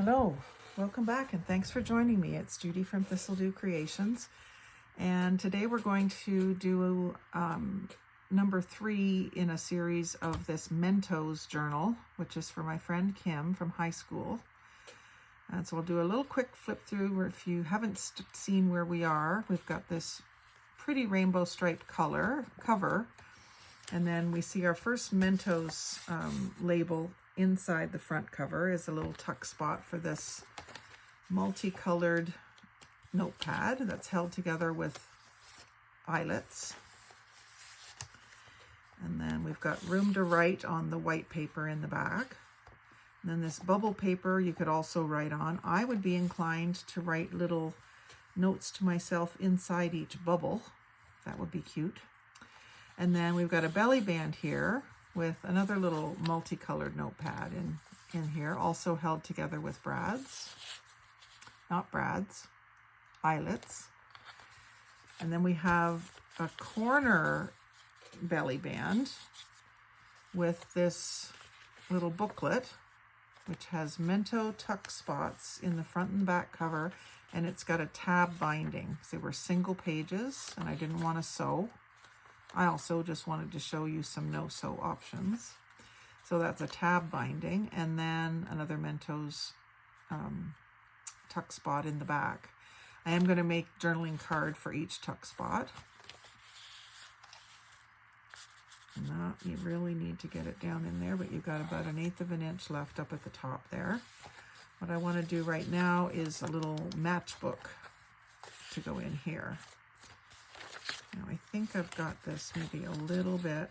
Hello, welcome back and thanks for joining me. It's Judy from Thistledew Creations, and today we're going to do number 3 in a series of this Mentos journal, which is for my friend Kim from high school. And so I'll do a little quick flip through where if you haven't seen where we are, we've got this pretty rainbow striped cover, and then we see our first Mentos label. Inside the front cover is a little tuck spot for this multicolored notepad that's held together with eyelets. And then we've got room to write on the white paper in the back. And then this bubble paper you could also write on. I would be inclined to write little notes to myself inside each bubble. That would be cute. And then we've got a belly band here with another little multicolored notepad in here, also held together with eyelets. And then we have a corner belly band with this little booklet, which has Mentos tuck spots in the front and back cover, and it's got a tab binding. So they were single pages, and I didn't want to sew. I also just wanted to show you some no-sew options. So that's a tab binding, and then another Mentos tuck spot in the back. I am going to make journaling card for each tuck spot. And that, you really need to get it down in there, but you've got about 1/8 of an inch left up at the top there. What I want to do right now is a little matchbook to go in here. Now I think I've got this maybe a little bit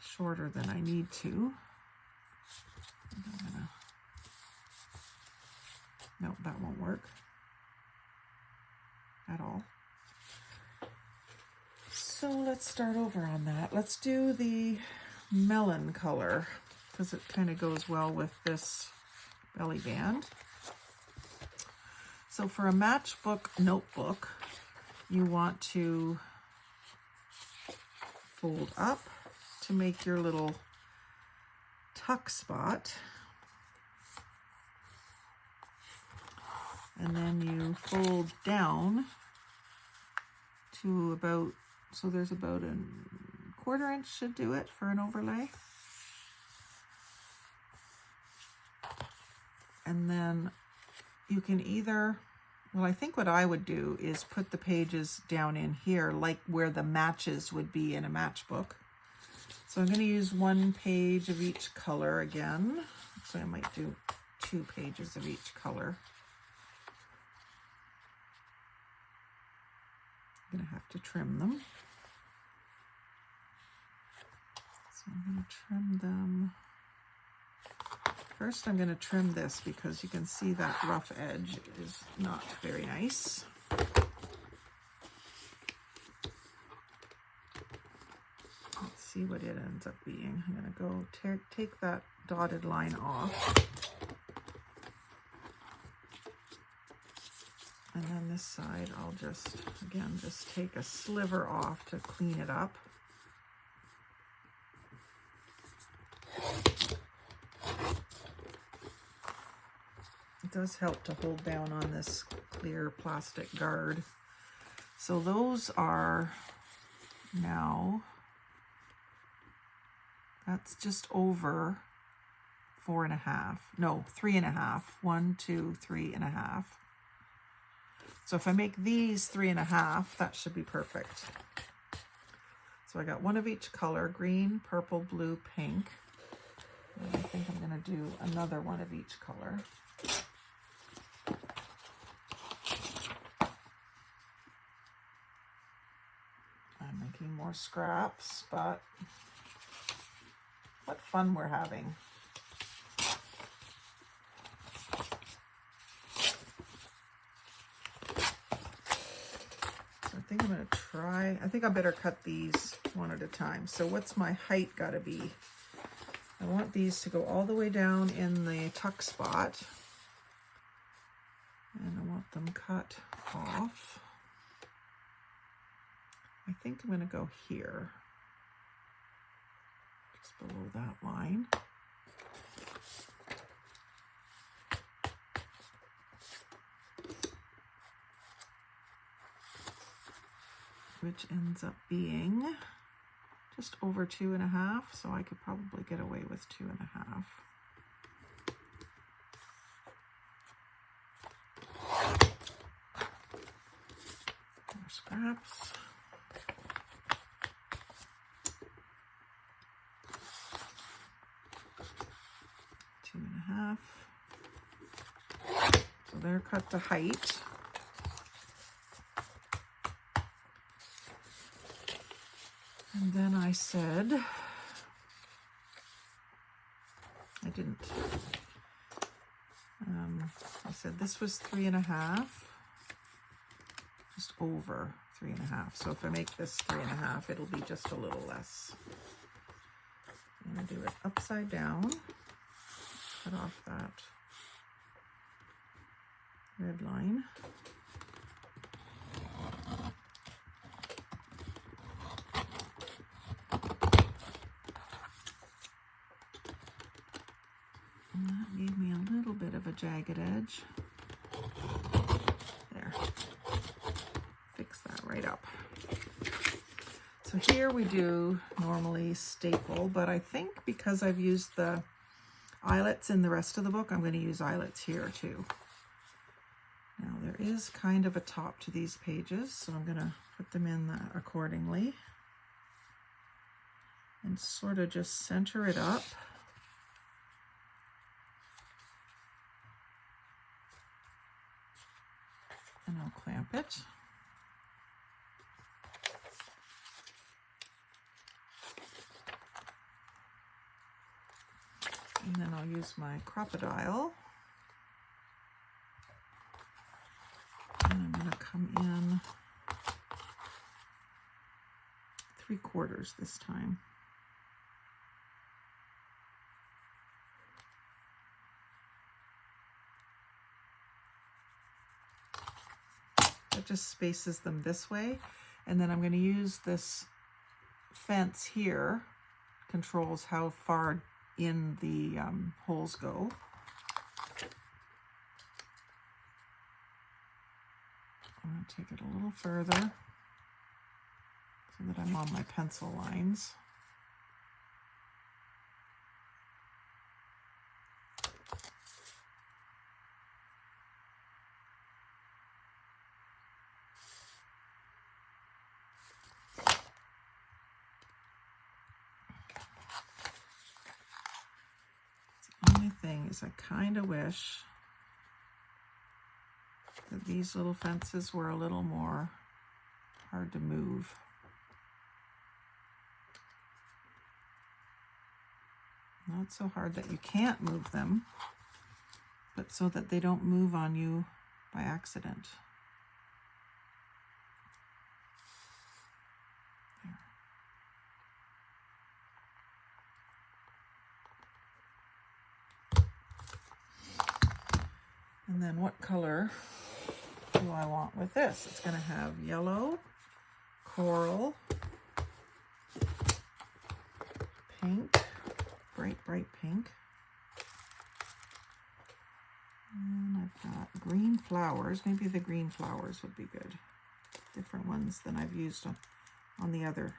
shorter than I need to. Nope, that won't work at all. So let's start over on that. Let's do the melon color because it kind of goes well with this belly band. So for a matchbook notebook, you want to fold up to make your little tuck spot. And then you fold down to about, so there's about a 1/4 inch should do it for an overlay. And then you can either, well, I think what I would do is put the pages down in here like where the matches would be in a matchbook. So I'm going to use 1 page of each color again. So I might do 2 pages of each color. I'm going to have to trim them. So I'm going to trim them. First, I'm going to trim this because you can see that rough edge is not very nice. Let's see what it ends up being. I'm going to go take that dotted line off. And then this side, I'll just take a sliver off to clean it up. It does help to hold down on this clear plastic guard. So those are now, that's just over 4.5, no, 3.5, 1, 2, 3.5. So if I make these 3.5, that should be perfect. So I got 1 of each color, green, purple, blue, pink. And I think I'm going to do another 1 of each color. I'm making more scraps, but what fun we're having. I think I'm going to try, I think I better cut these one at a time. So what's my height got to be? I want these to go all the way down in the tuck spot. And I want them cut off. I think I'm going to go here, just below that line. which ends up being just over 2.5, so I could probably get away with 2.5. More scraps. Two and a half. So they're cut to height. And then I said, I said this was 3.5, just over 3.5. So if I make this 3.5, it'll be just a little less. I'm going to do it upside down, cut off that red line. And that gave me a little bit of a jagged edge. There. Fix that right up. So here we do normally staple, but I think because I've used the eyelets in the rest of the book, I'm going to use eyelets here too. Now there is kind of a top to these pages, so I'm going to put them in that accordingly. And sort of just center it up. And I'll clamp it. And then I'll use my crocodile. And I'm going to come in 3/4 this time. That just spaces them this way. And then I'm going to use this fence here, controls how far in the holes go. I'm going to take it a little further so that I'm on my pencil lines. The only thing is I kind of wish that these little fences were a little more hard to move. Not so hard that you can't move them, but so that they don't move on you by accident. There. And then what color do I want with this? It's going to have yellow, coral, pink, bright pink. And I've got green flowers. Maybe the green flowers would be good. Different ones than I've used on the other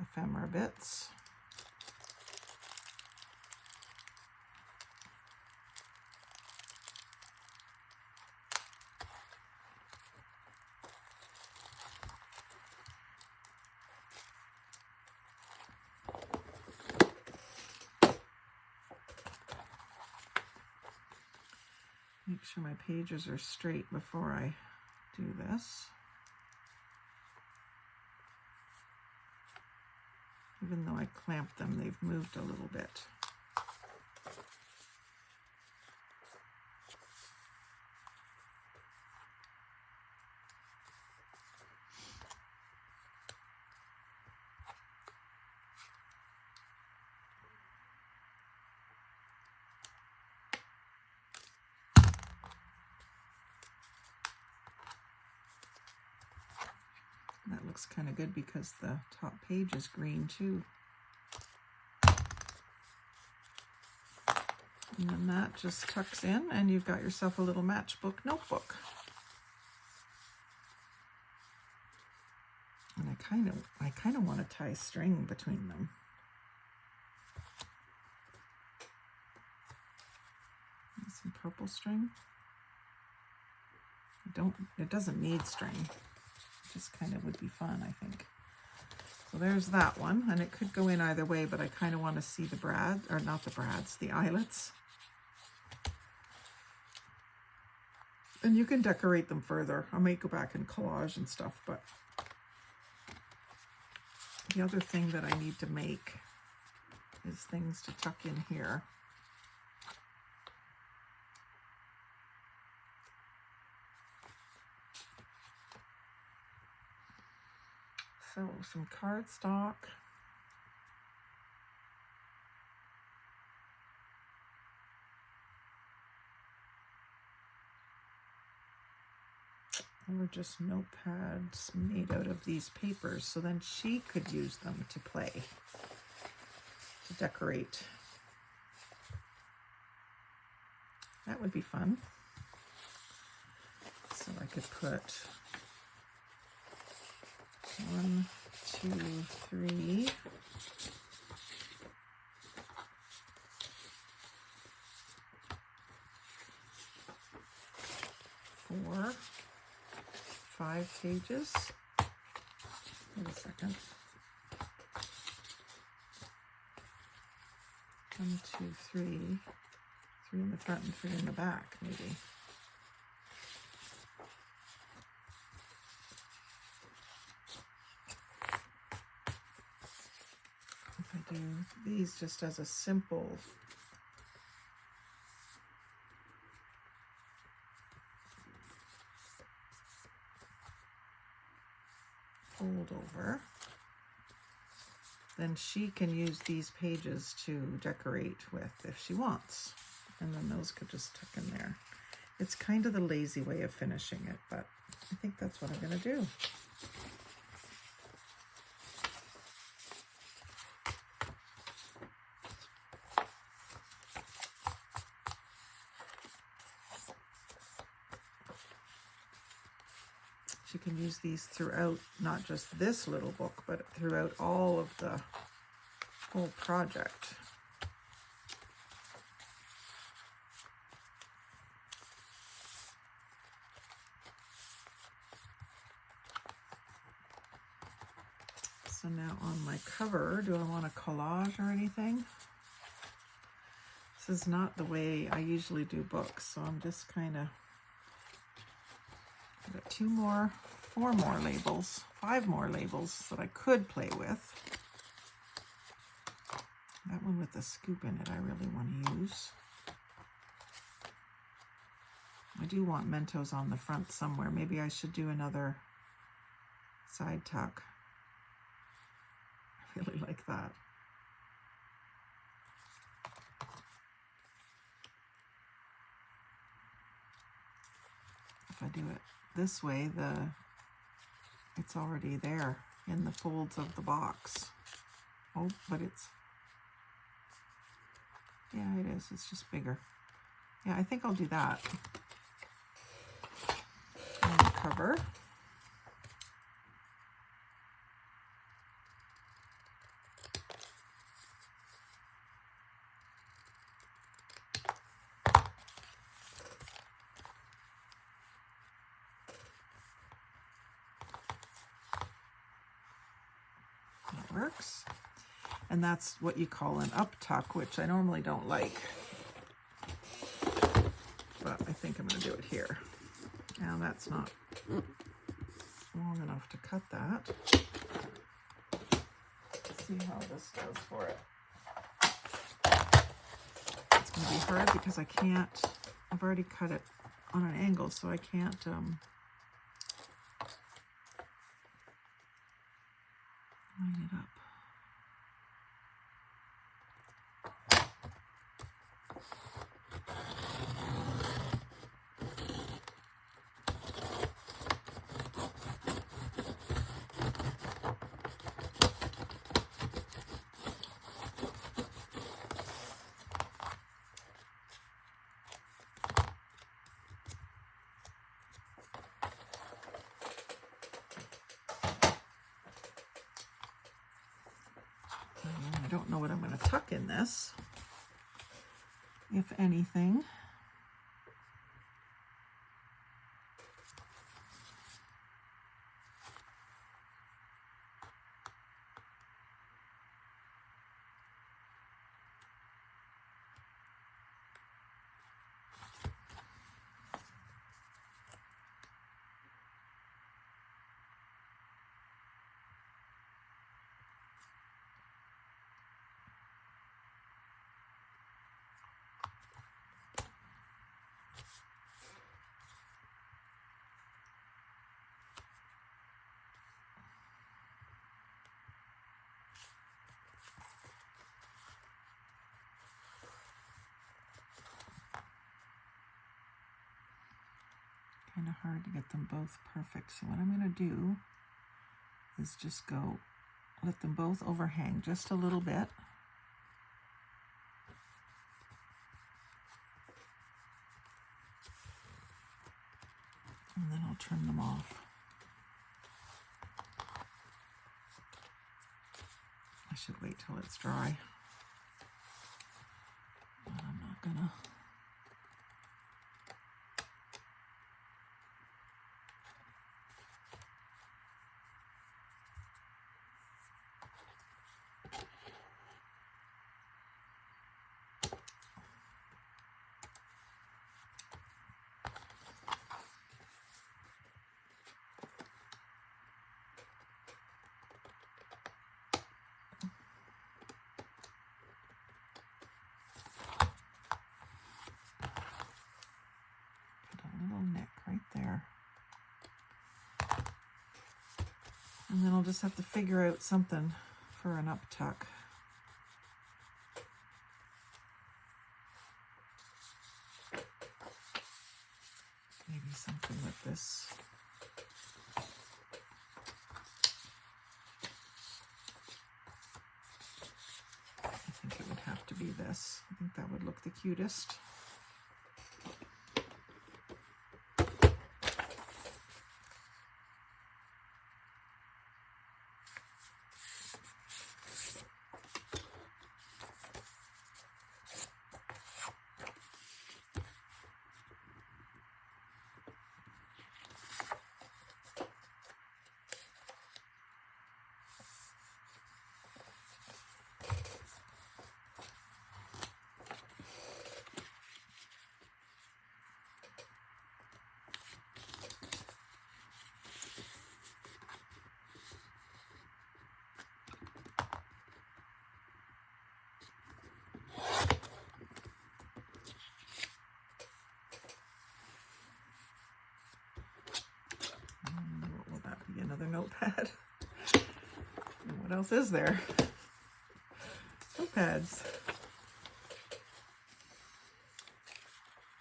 ephemera bits. Make sure my pages are straight before I do this. Even though I clamped them, they've moved a little bit. That looks kind of good because the top page is green too. And then that just tucks in and you've got yourself a little matchbook notebook. I kind of want to tie string between them. Some purple string. It doesn't need string. It just kind of would be fun, I think. So there's that one, and it could go in either way, but I kind of want to see the the eyelets. And you can decorate them further. I might go back and collage and stuff, but the other thing that I need to make is things to tuck in here. So some cardstock. Or just notepads made out of these papers, so then she could use them to play, to decorate. That would be fun. So I could put 1, 2, 3. 4, 5 pages. Wait a second. 1, 2, 3. 3 in the front and 3 in the back, maybe. If I do these just as a simple fold over, then she can use these pages to decorate with if she wants. And then those could just tuck in there. It's kind of the lazy way of finishing it, but I think that's what I'm going to do. You can use these throughout, not just this little book, but throughout all of the whole project. So now on my cover, do I want a collage or anything? This is not the way I usually do books, so I'm just kind of... I've got 2 more, 4 more labels, 5 more labels that I could play with. That one with the scoop in it I really want to use. I do want Mentos on the front somewhere. Maybe I should do another side tuck. I really like that. If I do it this way, it's already there in the folds of the box. Oh, but yeah, it is. It's just bigger. Yeah, I think I'll do that. On the cover. Works. And that's what you call an up tuck, which I normally don't like, but I think I'm going to do it here. Now that's not long enough to cut that. Let's see how this does for it. It's going to be hard because I've already cut it on an angle, so I can't line it up. I'm going to tuck in this, if anything. Kind of hard to get them both perfect. So what I'm going to do is just let them both overhang just a little bit. And then I'll trim them off. I should wait till it's dry. But I'm not gonna. And then I'll just have to figure out something for an up tuck. Maybe something with this. I think it would have to be this. I think that would look the cutest. Another notepad. What else is there? Notepads.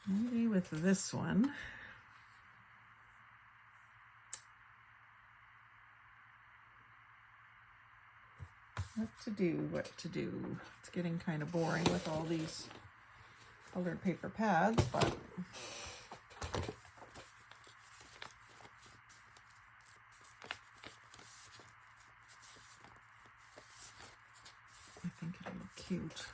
Maybe with this one. What to do. It's getting kind of boring with all these colored paper pads, but I think it'll look cute.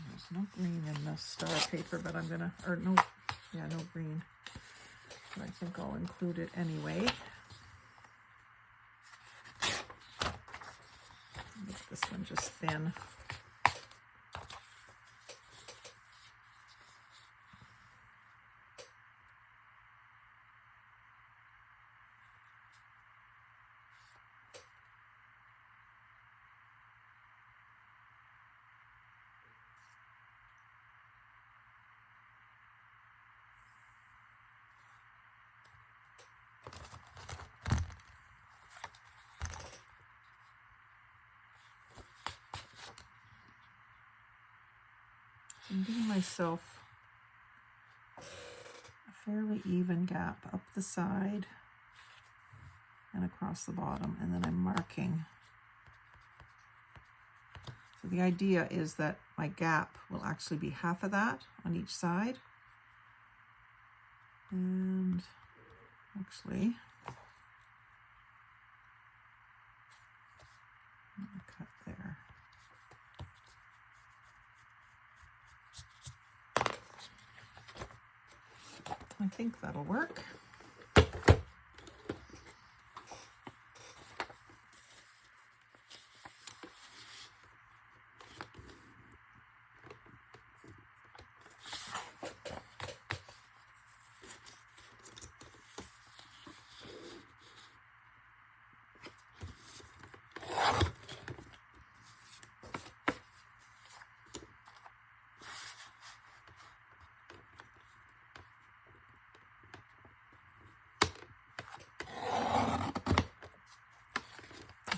There's no green in the star paper, but I'm gonna, or no, yeah, no green. But I think I'll include it anyway. Make this one just thin. I'm giving myself a fairly even gap up the side and across the bottom, and then I'm marking So the idea is that my gap will actually be half of that on each side. And actually, I'm going to cut there. I think that'll work.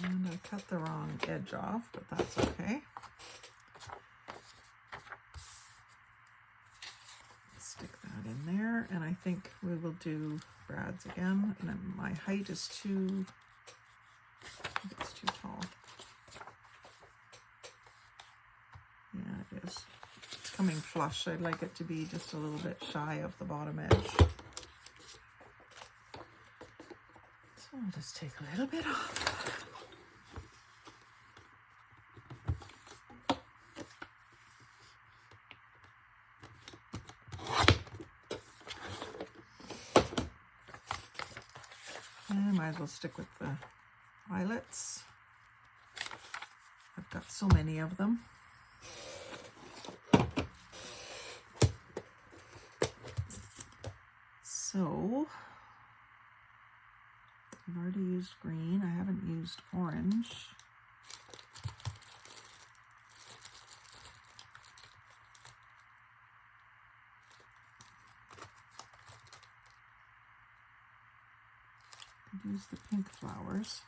And I cut the wrong edge off, but that's okay. Stick that in there, and I think we will do Brad's again. And then my height is too, I think it's too tall. Yeah, it is. It's coming flush. I'd like it to be just a little bit shy of the bottom edge. So I'll just take a little bit off. And might as well stick with the eyelets. I've got so many of them. So, I've already used green. I haven't used orange. Use the pink flowers.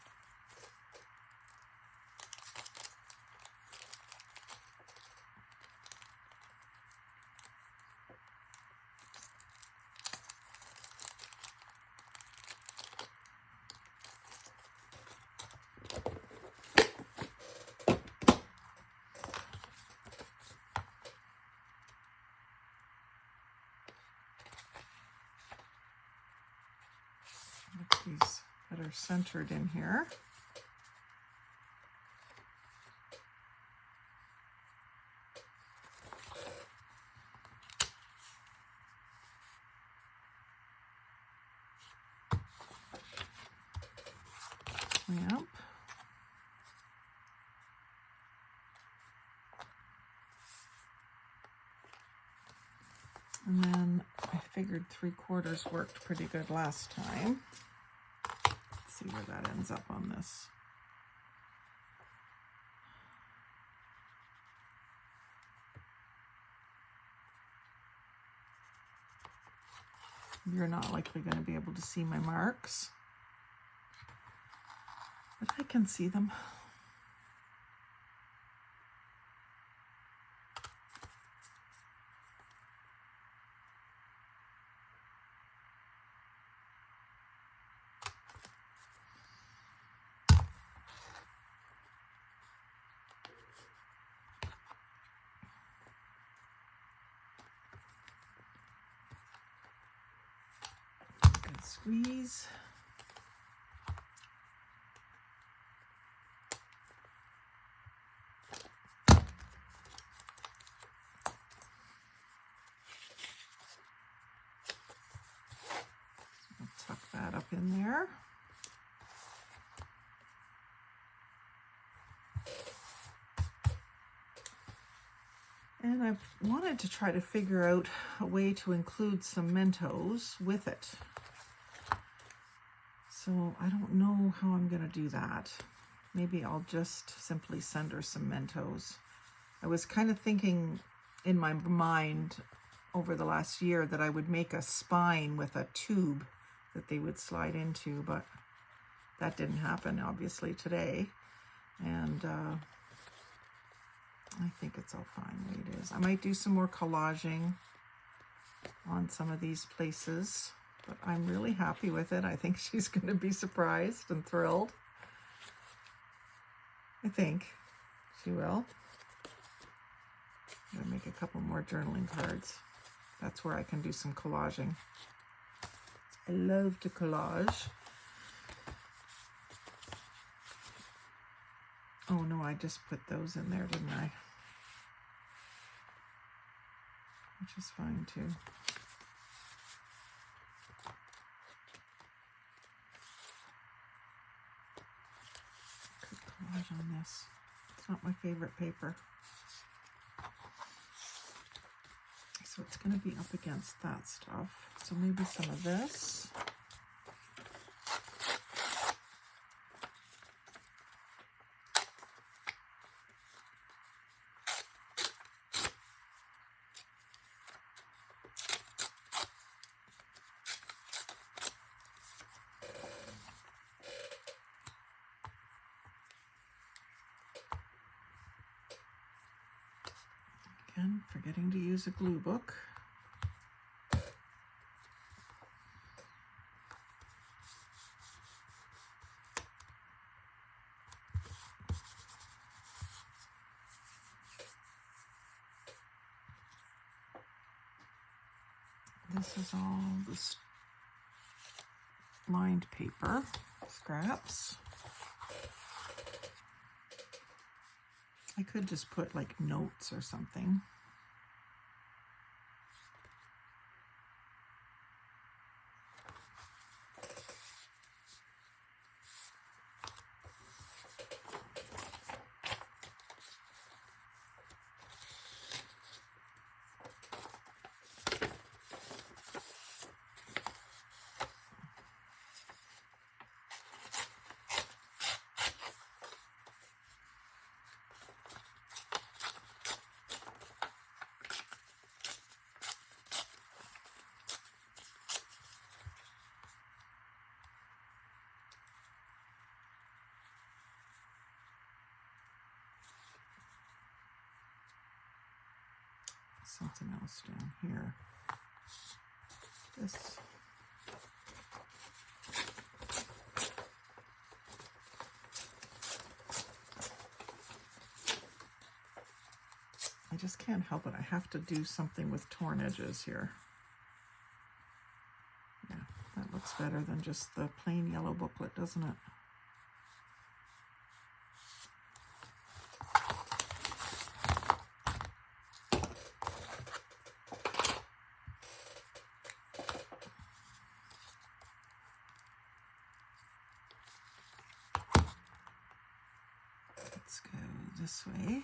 Get these that are centered in here. Yep. And then I figured 3/4 worked pretty good last time. Let's see where that ends up on this. You're not likely going to be able to see my marks, but I can see them. Good squeeze. Tuck that up in there. And I've wanted to try to figure out a way to include some Mentos with it. So I don't know how I'm going to do that. Maybe I'll just simply send her some Mentos. I was kind of thinking in my mind over the last year that I would make a spine with a tube that they would slide into, but that didn't happen obviously today. And I think it's all fine the way it is. I might do some more collaging on some of these places, but I'm really happy with it. I think she's going to be surprised and thrilled. I think she will. I'm gonna make a couple more journaling cards. That's where I can do some collaging. I love to collage. Oh no, I just put those in there, didn't I? Which is fine too. Could collage on this. It's not my favorite paper. So it's going to be up against that stuff. So maybe some of this. Again, forgetting to use a glue book. This is all this lined paper, scraps. I could just put like notes or something. Something else down here. This. I just can't help it. I have to do something with torn edges here. Yeah, that looks better than just the plain yellow booklet, doesn't it? Let's go this way.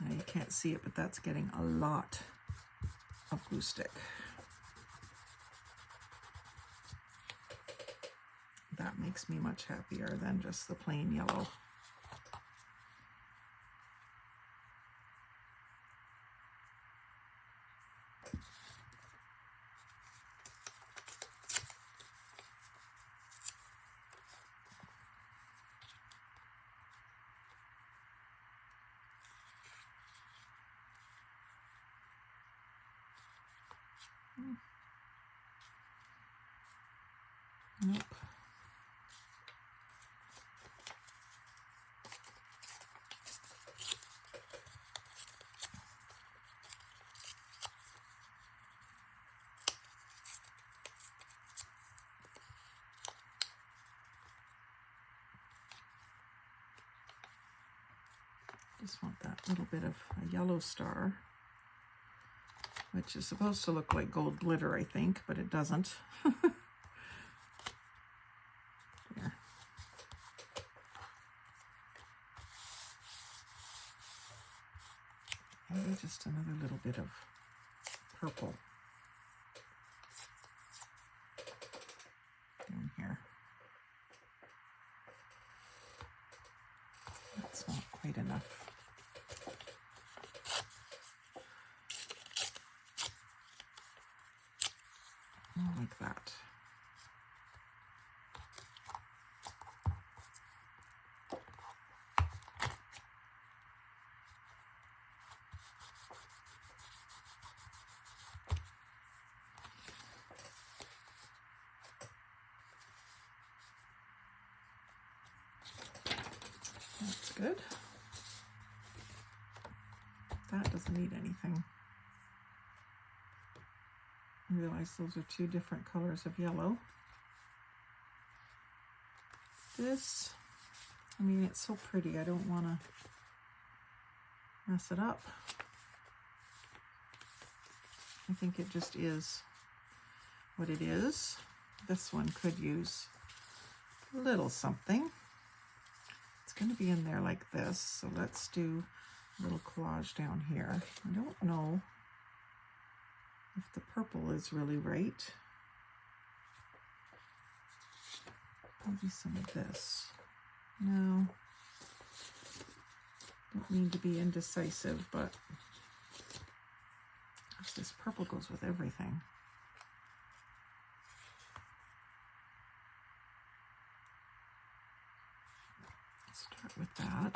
Now you can't see it, but that's getting a lot of glue stick. That makes me much happier than just the plain yellow. Nope. Just want that little bit of a yellow star, which is supposed to look like gold glitter, I think, but it doesn't. There. Maybe just another little bit of purple down here. That's not quite enough. More like that. That's good. That doesn't need anything. I realize those are two different colors of yellow. This, I mean, it's so pretty. I don't want to mess it up. I think it just is what it is. This one could use a little something. It's going to be in there like this, so let's do a little collage down here. I don't know if the purple is really right. Maybe some of this. No, don't mean to be indecisive, but this purple goes with everything. Start with that.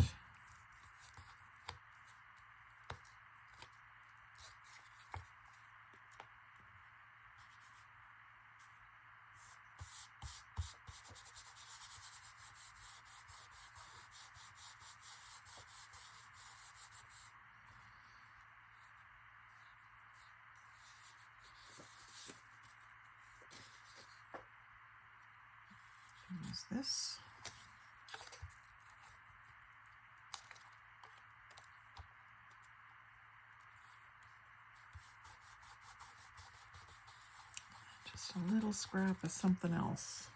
Use this. Just a little scrap of something else.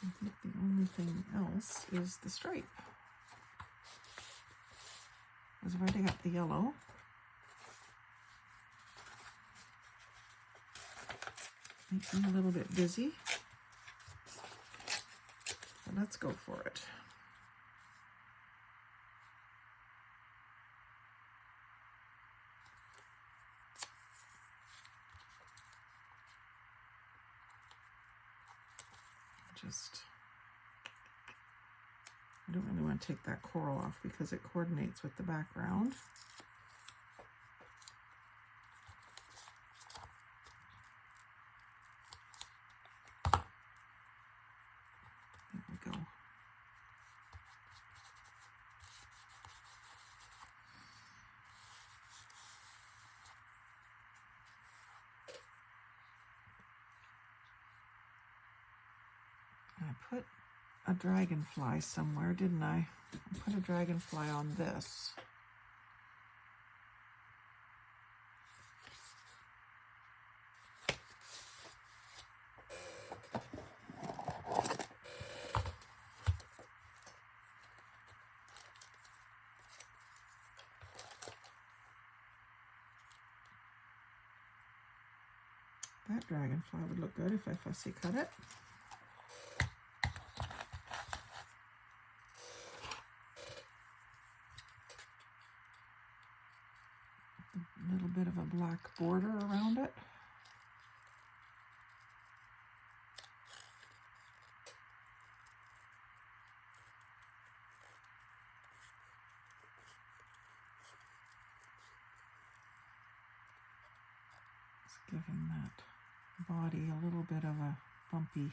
I think the only thing else is the stripe. Because I've already got the yellow. Makes me a little bit busy. So let's go for it. I don't really want to take that coral off because it coordinates with the background. There we go. I put a dragonfly somewhere, didn't I? I put a dragonfly on this. That dragonfly would look good if I fussy cut it. A little bit of a black border around it. It's giving that body a little bit of a bumpy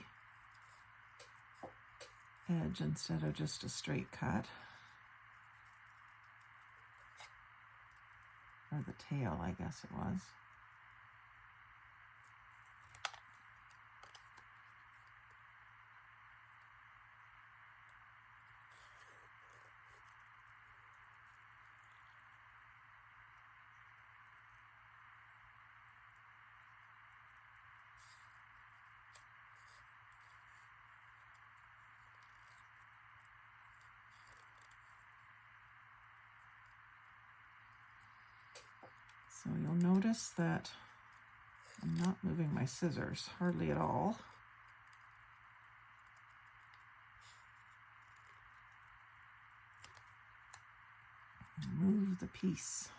edge instead of just a straight cut. Or the tail, I guess it was. So you'll notice that I'm not moving my scissors, hardly at all. Move the piece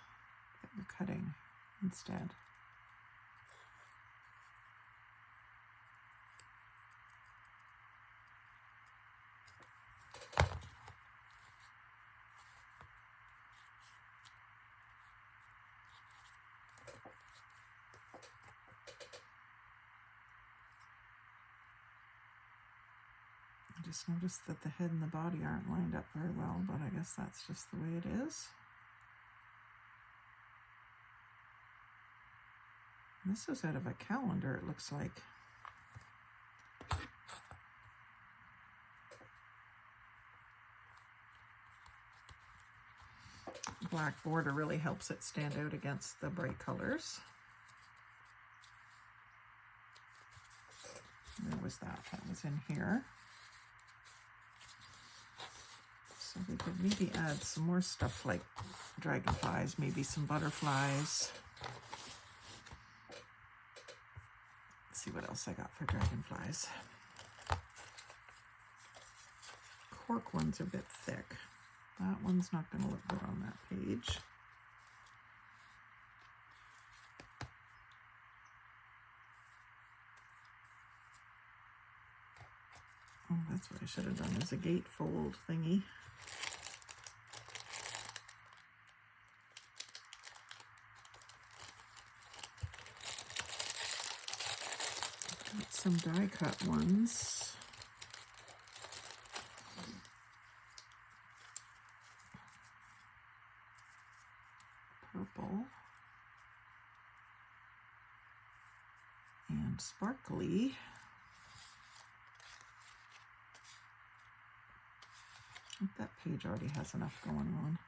that you're cutting instead. just noticed that the head and the body aren't lined up very well, but I guess that's just the way it is. This is out of a calendar, it looks like. Black border really helps it stand out against the bright colors. Where was that? That was in here. So we could maybe add some more stuff like dragonflies, maybe some butterflies. Let's see what else I got for dragonflies. Cork one's a bit thick. That one's not going to look good on that page. Oh, that's what I should have done, is a gatefold thingy. Got some die cut ones. Purple. And sparkly. I think that page already has enough going on.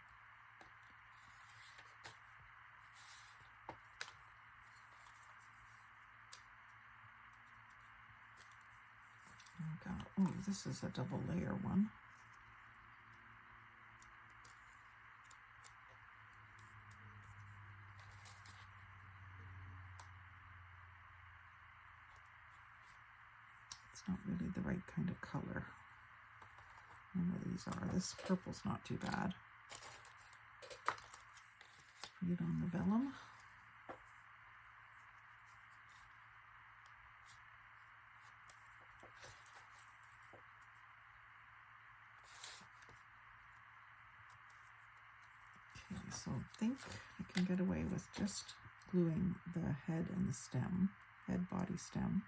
Oh, this is a double layer one. It's not really the right kind of color. None of these are. This purple's not too bad. Put it on the vellum. Okay, so I think I can get away with just gluing the head and the stem, head, body, stem.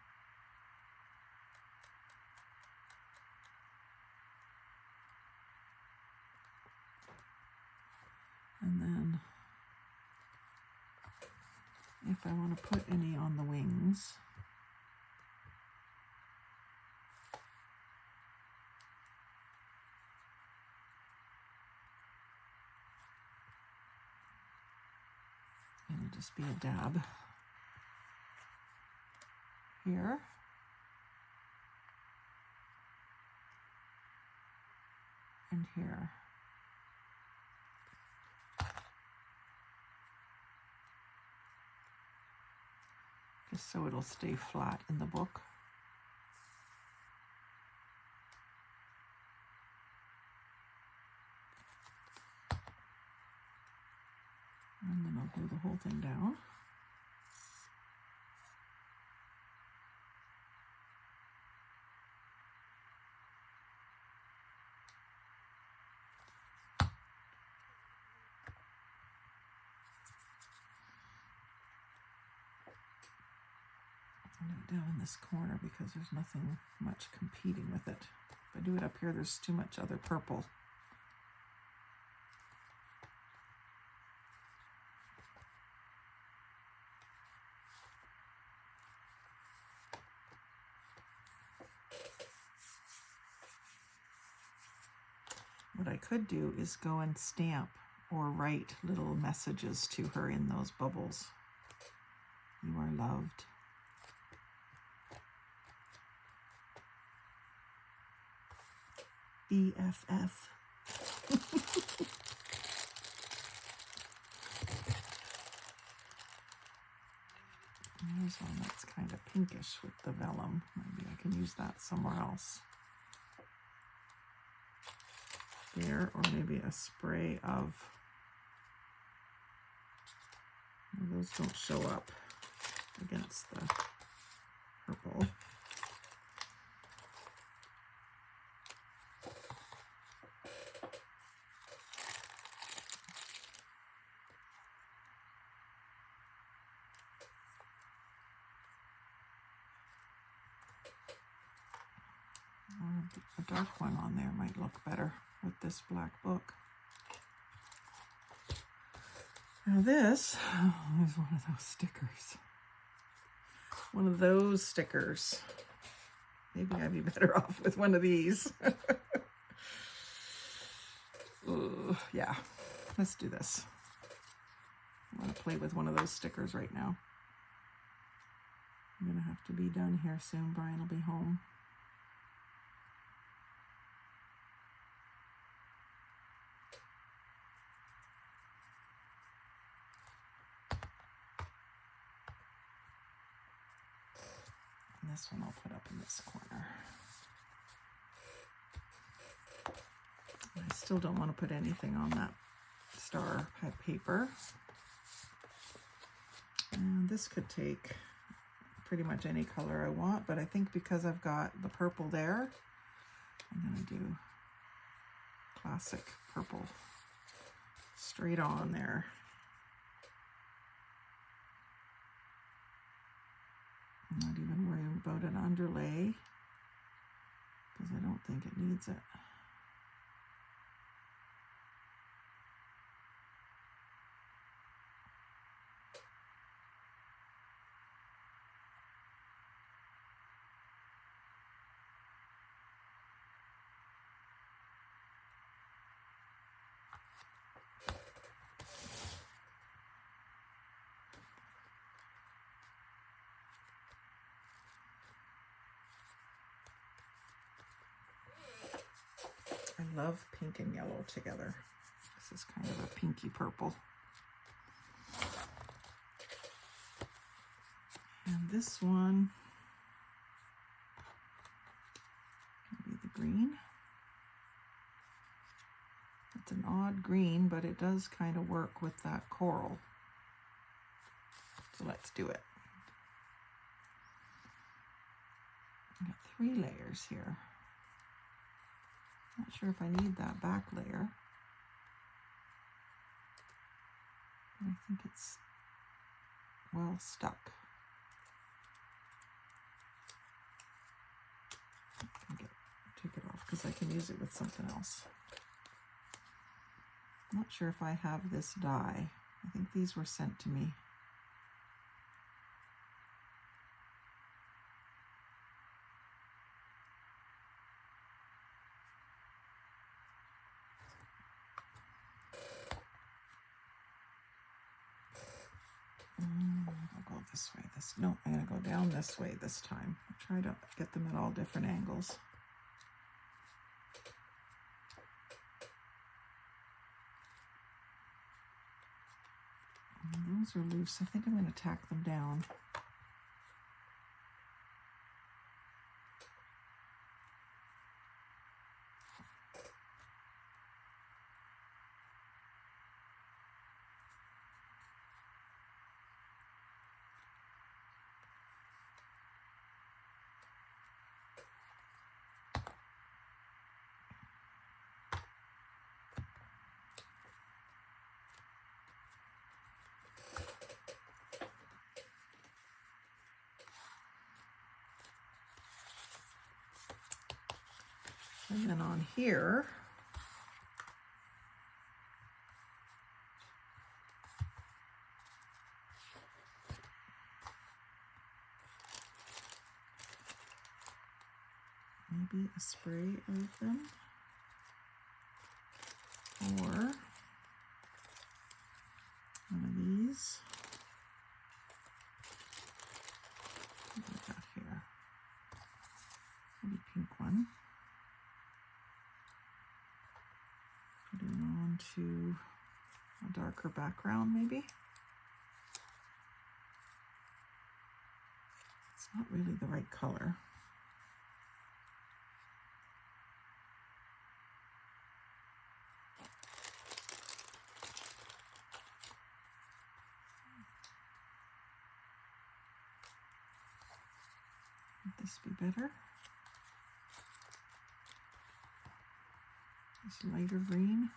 And then if I want to put any on the wings, it'll just be a dab here. And here. Just so it'll stay flat in the book. And then I'll glue the whole thing down. I'll do it down in this corner because there's nothing much competing with it. If I do it up here, there's too much other purple. What I could do is go and stamp or write little messages to her in those bubbles. You are loved. BFF. There's one that's kind of pinkish with the vellum. Maybe I can use that somewhere else. There, or maybe a spray of, those don't show up against the purple. a dark one on there might look better with this black book. Now this is one of those stickers. One of those stickers. Maybe I'd be better off with one of these. Yeah, let's do this. I want to play with one of those stickers right now. I'm going to have to be done here soon. Brian will be home. And this one I'll put up in this corner. I still don't want to put anything on that star paper. And this could take pretty much any color I want, but I think because I've got the purple there, I'm going to do classic purple straight on there. I'm not even worrying about an underlay because I don't think it needs it. I love pink and yellow together. This is kind of a pinky purple. And this one, maybe the green. It's an odd green, but it does kind of work with that coral. So let's do it. I've got 3 layers here. Not sure if I need that back layer. But I think it's well stuck. Take it off because I can use it with something else. I'm not sure if I have this dye. I think these were sent to me. I'll go this way. No, I'm going to go down this way this time. I'll try to get them at all different angles. And those are loose. I think I'm going to tack them down. And then on here, maybe a spray of them, or one of these. What do we got here? Maybe pink one. Put it onto a darker background, maybe. It's not really the right color. Would this be better? This lighter green.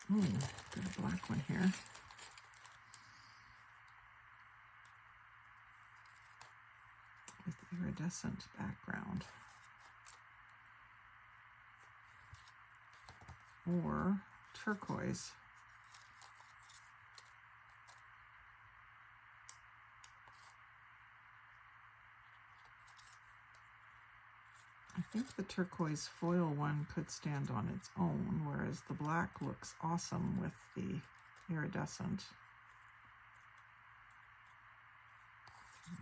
Got a black one here. With iridescent background. Or turquoise. I think the turquoise foil one could stand on its own, whereas the black looks awesome with the iridescent.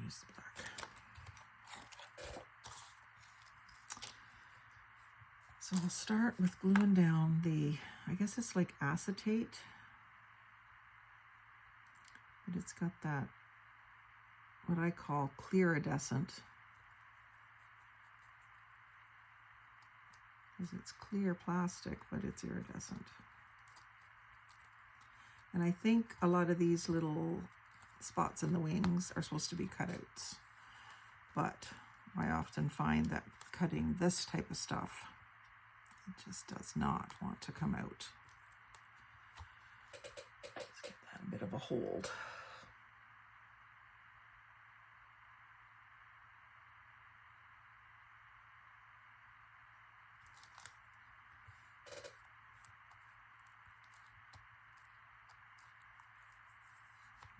Use the black. So we'll start with gluing down the, I guess it's like acetate, but it's got that, what I call clear-iridescent. Because it's clear plastic, but it's iridescent. And I think a lot of these little spots in the wings are supposed to be cutouts. But I often find that cutting this type of stuff, it just does not want to come out. Let's get that a bit of a hold.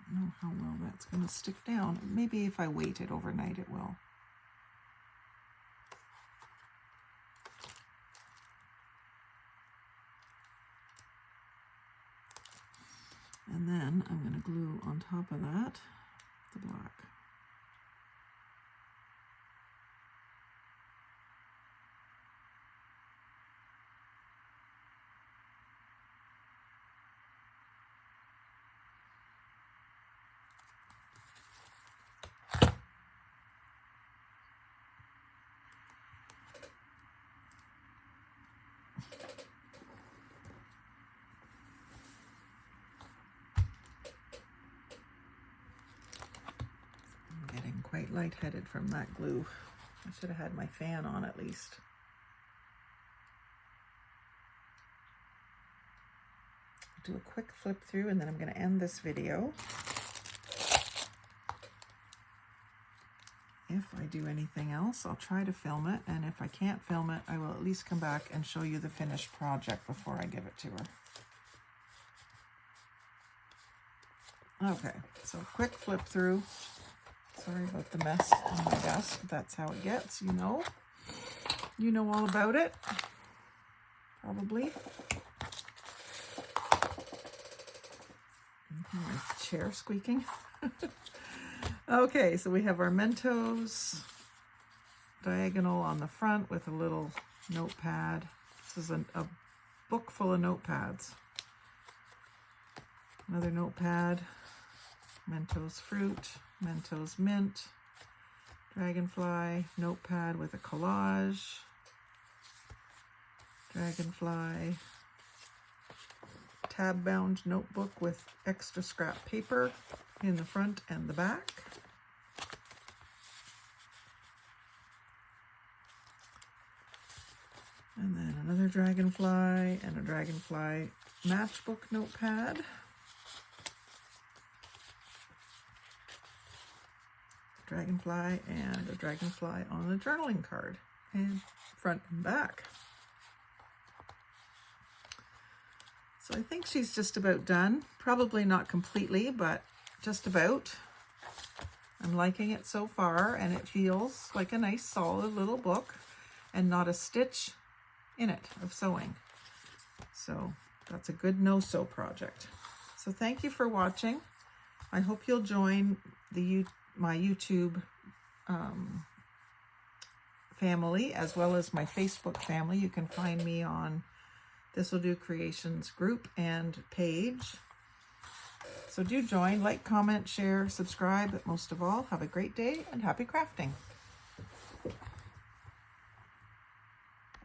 I don't know how well that's going to stick down. Maybe if I wait it overnight, it will. And then I'm going to glue on top of that the black. Quite lightheaded from that glue. I should have had my fan on at least. Do a quick flip through and then I'm going to end this video. If I do anything else, I'll try to film it, and if I can't film it, I will at least come back and show you the finished project before I give it to her. Okay, so quick flip through. Sorry about the mess on my desk. That's how it gets, you know. You know all about it, probably. My chair squeaking. Okay, so we have our Mentos diagonal on the front with a little notepad. This is a book full of notepads. Another notepad. Mentos fruit, Mentos mint, dragonfly, notepad with a collage, dragonfly, tab bound notebook with extra scrap paper in the front and the back. And then another dragonfly and a dragonfly matchbook notepad. Dragonfly and a dragonfly on a journaling card, and front and back. So I think she's just about done. Probably not completely, but just about. I'm liking it so far, and it feels like a nice solid little book and not a stitch in it of sewing. So that's a good no-sew project. So thank you for watching. I hope you'll join my YouTube family, as well as my Facebook family. You can find me on Thistledew Creations group and page. So do join, like, comment, share, subscribe, but most of all, have a great day and happy crafting.